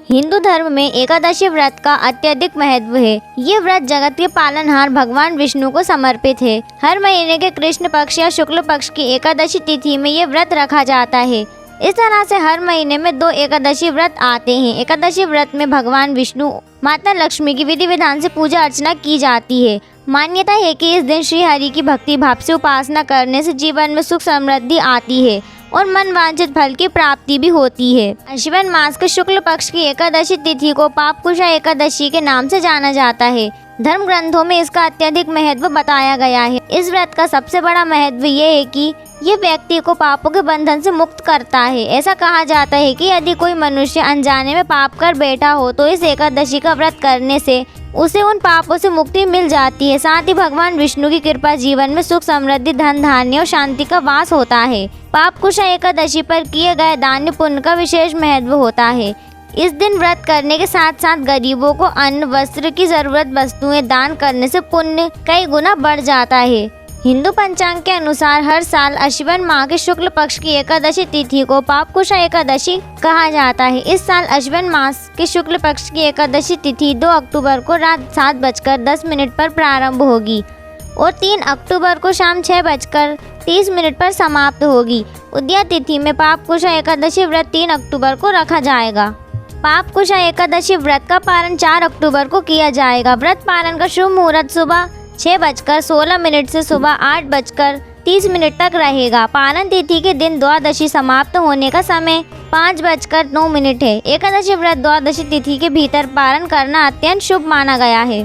हिंदू धर्म में एकादशी व्रत का अत्यधिक महत्व है। ये व्रत जगत के पालनहार भगवान विष्णु को समर्पित है। हर महीने के कृष्ण पक्ष या शुक्ल पक्ष की एकादशी तिथि में ये व्रत रखा जाता है। इस तरह से हर महीने में 2 एकादशी व्रत आते हैं। एकादशी व्रत में भगवान विष्णु, माता लक्ष्मी की विधि विधान से पूजा अर्चना की जाती है। मान्यता है कि इस दिन श्री हरि की भक्ति भाव से उपासना करने से जीवन में सुख समृद्धि आती है और मन वांछित फल की प्राप्ति भी होती है। आश्विन मास के शुक्ल पक्ष की एकादशी तिथि को पापकुशा एकादशी के नाम से जाना जाता है। धर्म ग्रंथों में इसका अत्यधिक महत्व बताया गया है। इस व्रत का सबसे बड़ा महत्व ये है कि ये व्यक्ति को पापों के बंधन से मुक्त करता है। ऐसा कहा जाता है कि यदि कोई मनुष्य अनजाने में पाप कर बैठा हो तो इस एकादशी का व्रत करने से उसे उन पापों से मुक्ति मिल जाती है। साथ ही भगवान विष्णु की कृपा जीवन में सुख समृद्धि, धन धान्य और शांति का वास होता है। पापकुशा एकादशी पर किए गए दान पुण्य का विशेष महत्व होता है। इस दिन व्रत करने के साथ साथ गरीबों को अन्न वस्त्र की जरूरत वस्तुएं दान करने से पुण्य कई गुना बढ़ जाता है। हिंदू पंचांग के अनुसार हर साल आश्विन माह के शुक्ल पक्ष की एकादशी तिथि को पापकुशा एकादशी कहा जाता है। इस साल आश्विन मास के शुक्ल पक्ष की एकादशी तिथि 2 अक्टूबर को रात 7:10 पर प्रारंभ होगी और 3 अक्टूबर को शाम 6:30 पर समाप्त होगी। उदया तिथि में पापकुशा एकादशी व्रत 3 अक्टूबर को रखा जाएगा। पापकुशा एकादशी व्रत का पालन 4 अक्टूबर को किया जाएगा। व्रत पालन का शुभ मुहूर्त सुबह 6:16 से सुबह 8:30 तक रहेगा। पालन तिथि के दिन द्वादशी समाप्त होने का समय 5:09 है। एकादशी व्रत द्वादशी तिथि के भीतर पालन करना अत्यंत शुभ माना गया है।